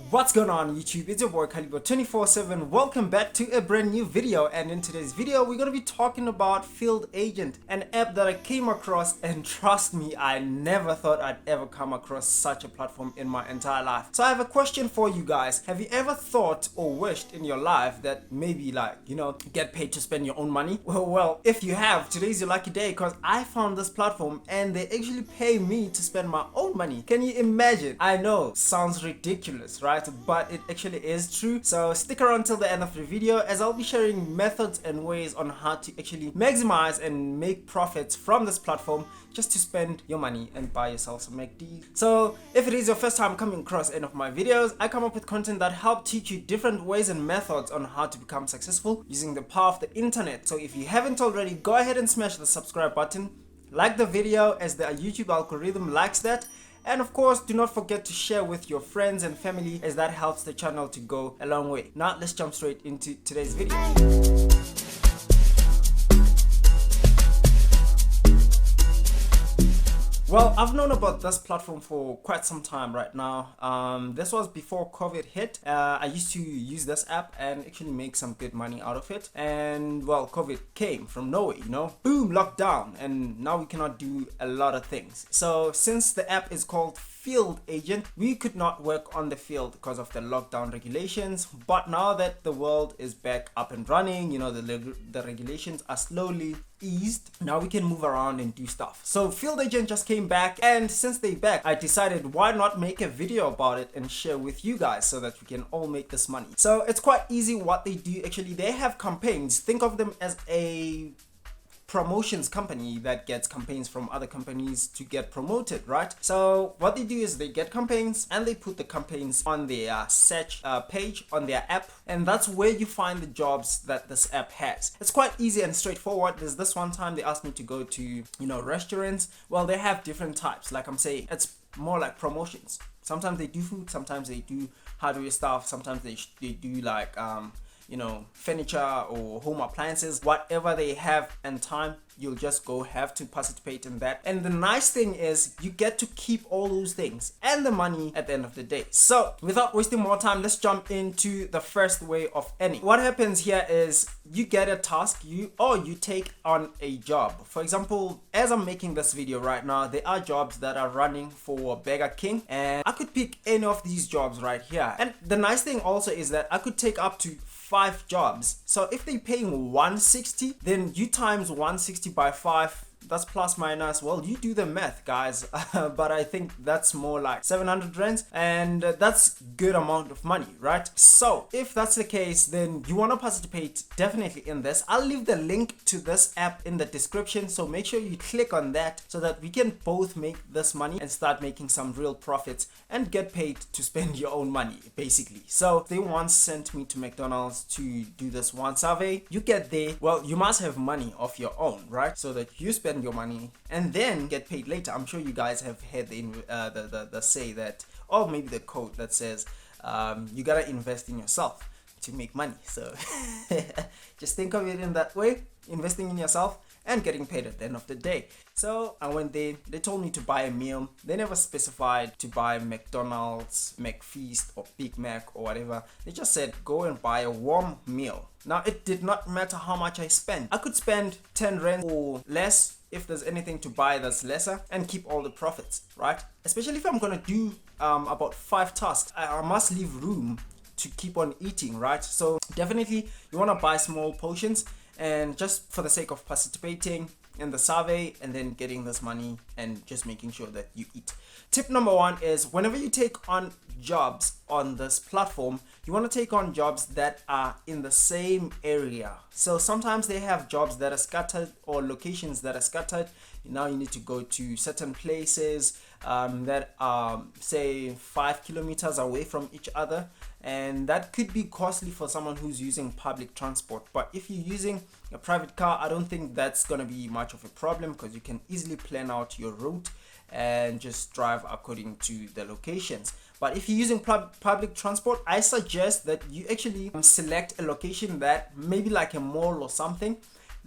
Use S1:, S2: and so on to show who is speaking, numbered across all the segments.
S1: What's going on YouTube? It's your boy Calibre 24/7. Welcome back to a brand new video, and in today's video we're going to be talking about Field Agent, an app that I came across, and trust me, I never thought I'd ever come across such a platform in my entire life. So I have a question for you guys. Have you ever thought or wished in your life that maybe get paid to spend your own money? Well, if you have, today's your lucky day because I found this platform and they actually pay me to spend my own money. Can you imagine? I know, sounds ridiculous, right? But it actually is true. So stick around till the end of the video as I'll be sharing methods and ways on how to actually maximize and make profits from this platform just to spend your money and buy yourself some MACD. So if it is your first time coming across any of my videos, I come up with content that help teach you different ways and methods on how to become successful using the power of the internet. So if you haven't already, go ahead and smash the subscribe button, like the video as the YouTube algorithm likes that. And of course, do not forget to share with your friends and family as that helps the channel to go a long way. Now, let's jump straight into today's video. Well, I've known about this platform for quite some time right now. This was before COVID hit. I used to use this app and actually make some good money out of it. And well, COVID came from nowhere, boom, lockdown, and now we cannot do a lot of things. So since the app is called Field Agent, we could not work on the field because of the lockdown regulations. But now that the world is back up and running, the regulations are slowly eased. Now we can move around and do stuff. So Field Agent just came back, and since they back, I decided why not make a video about it and share with you guys so that we can all make this money. So it's quite easy what they do. Actually, they have campaigns. Think of them as a promotions company that gets campaigns from other companies to get promoted, right? So what they do is they get campaigns and they put the campaigns on their search page on their app, and that's where you find the jobs that this app has. It's quite easy and straightforward. There's this one time they asked me to go to restaurants. Well, they have different types. Like I'm saying, it's more like promotions. Sometimes they do food, sometimes they do hardware stuff, sometimes they do like furniture or home appliances. Whatever they have and time, you'll just have to participate in that. And the nice thing is you get to keep all those things and the money at the end of the day. So without wasting more time, let's jump into the first way of earning. What happens here is you get a task, you take on a job. For example, as I'm making this video right now, there are jobs that are running for Burger King, and I could pick any of these jobs right here. And the nice thing also is that I could take up to 5 jobs. So if they're paying 160, then you times 160 by 5, that's plus minus, well, you do the math, guys. But I think that's more like 700 rands, and that's good amount of money, right? So if that's the case, then you want to participate definitely in this. I'll leave the link to this app in the description, so make sure you click on that so that we can both make this money and start making some real profits and get paid to spend your own money, basically. So they once sent me to McDonald's to do this one survey. You get there, well, you must have money of your own, right? So that you spend your money and then get paid later. I'm sure you guys have heard the say that, or maybe the quote that says you gotta invest in yourself to make money. So just think of it in that way, investing in yourself and getting paid at the end of the day. So I went there, they told me to buy a meal. They never specified to buy McDonald's, McFeast or Big Mac or whatever. They just said go and buy a warm meal. Now it did not matter how much I spent. I could spend 10 rand or less if there's anything to buy that's lesser and keep all the profits, right? Especially if I'm gonna do about 5 tasks, I must leave room to keep on eating, right? So definitely you wanna buy small portions, and just for the sake of participating in the survey and then getting this money and just making sure that you eat. Tip number 1 is whenever you take on jobs on this platform, you want to take on jobs that are in the same area. So sometimes they have jobs that are scattered or locations that are scattered. Now you need to go to certain places that are say 5 kilometers away from each other, and that could be costly for someone who's using public transport. But if you're using a private car, I don't think that's gonna be much of a problem because you can easily plan out your route and just drive according to the locations. But if you're using public transport, I suggest that you actually select a location that maybe like a mall or something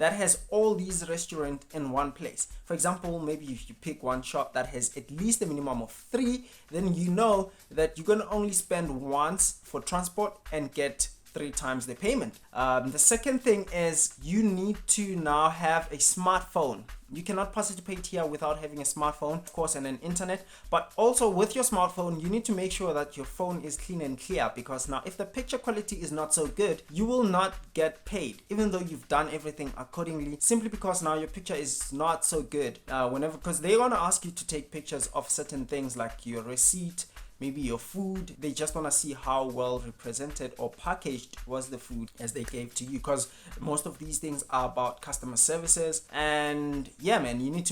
S1: that has all these restaurants in one place. For example, maybe if you pick one shop that has at least a minimum of 3, then you know that you're gonna only spend once for transport and get 3 times the payment. The second thing is you need to now have a smartphone. You cannot participate here without having a smartphone, of course, and an internet, but also with your smartphone you need to make sure that your phone is clean and clear, because now if the picture quality is not so good, you will not get paid even though you've done everything accordingly, simply because now your picture is not so good. Because they want to ask you to take pictures of certain things like your receipt, maybe your food. They just want to see how well represented or packaged was the food as they gave to you, because most of these things are about customer services. And yeah, man, you need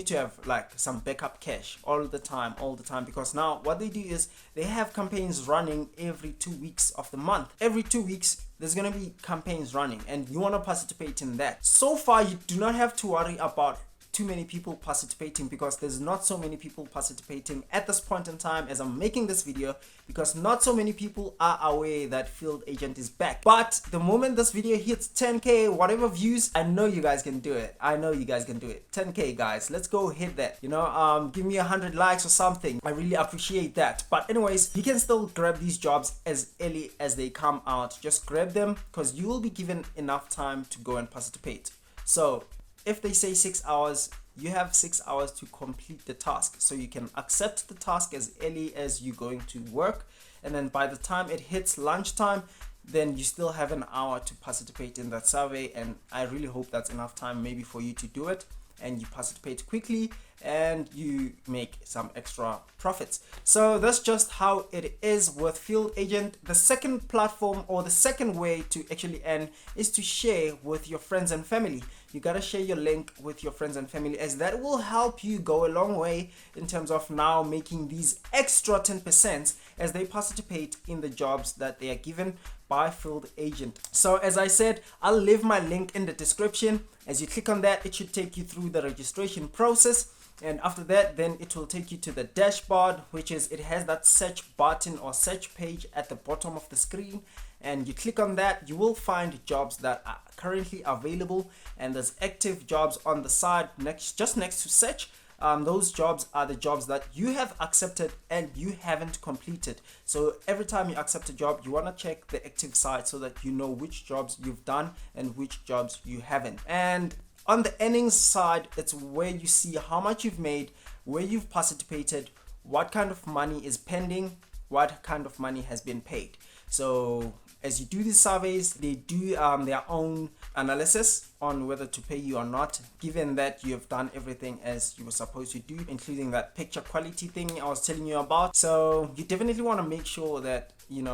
S1: to have like some backup cash all the time, because now what they do is they have campaigns running every 2 weeks of the month. Every 2 weeks there's gonna be campaigns running and you want to participate in that. So far you do not have to worry about too many people participating, because there's not so many people participating at this point in time as I'm making this video, because not so many people are aware that Field Agent is back. But the moment this video hits 10k whatever views, I know you guys can do it. 10k guys, let's go hit that. Give me 100 likes or something. I really appreciate that. But anyways, you can still grab these jobs as early as they come out. Just grab them, because you will be given enough time to go and participate. So if they say 6 hours, you have 6 hours to complete the task. So you can accept the task as early as you're going to work, and then by the time it hits lunchtime, then you still have an hour to participate in that survey. And I really hope that's enough time maybe for you to do it, and you participate quickly and you make some extra profits. So that's just how it is with Field Agent. The second platform, or the second way to actually earn, is to share with your friends and family. You gotta share your link with your friends and family, as that will help you go a long way in terms of now making these extra 10% as they participate in the jobs that they are given by Field Agent. So as I said, I'll leave my link in the description. As you click on that, it should take you through the registration process, and after that then it will take you to the dashboard, which is, it has that search button or search page at the bottom of the screen, and you click on that. You will find jobs that are currently available, and there's active jobs on the side just next to search. Those jobs are the jobs that you have accepted and you haven't completed. So every time you accept a job, you want to check the active side so that you know which jobs you've done and which jobs you haven't. And on the earnings side, it's where you see how much you've made, where you've participated, what kind of money is pending, what kind of money has been paid. So as you do these surveys, they do their own analysis on whether to pay you or not, given that you have done everything as you were supposed to do, including that picture quality thing I was telling you about. So you definitely want to make sure that you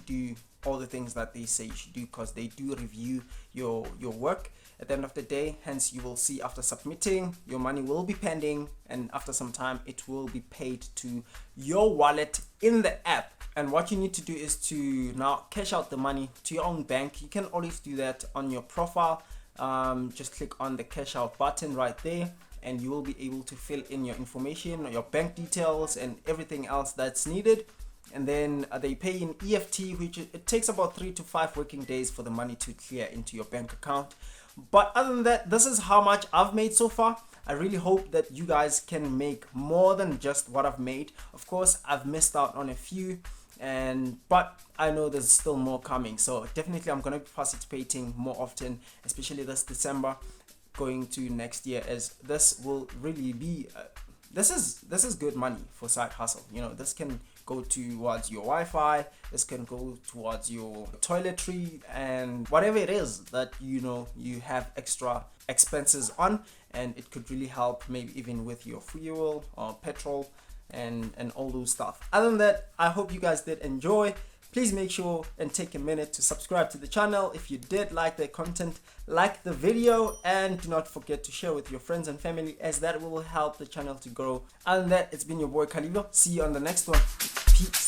S1: do all the things that they say you should do, because they do review your work at the end of the day. Hence, you will see after submitting, your money will be pending, and after some time it will be paid to your wallet in the app. And what you need to do is to now cash out the money to your own bank. You can always do that on your profile. Just click on the cash out button right there, and you will be able to fill in your information, your bank details, and everything else that's needed. And then they pay in EFT, which it takes about 3 to 5 working days for the money to clear into your bank account. But other than that, this is how much I've made so far. I really hope that you guys can make more than just what I've made. Of course, I've missed out on a few, but I know there's still more coming. So definitely I'm going to be participating more often, especially this December going to next year, as this will really be this is good money for side hustle. This can go towards your Wi-Fi, this can go towards your toiletry, and whatever it is that you have extra expenses on, and it could really help, maybe even with your fuel or petrol and all those stuff. Other than that, I hope you guys did enjoy. Please make sure and take a minute to subscribe to the channel if you did like the content, like the video, and do not forget to share with your friends and family, as that will help the channel to grow. Other than that, it's been your boy Calibre. See you on the next one. Peace.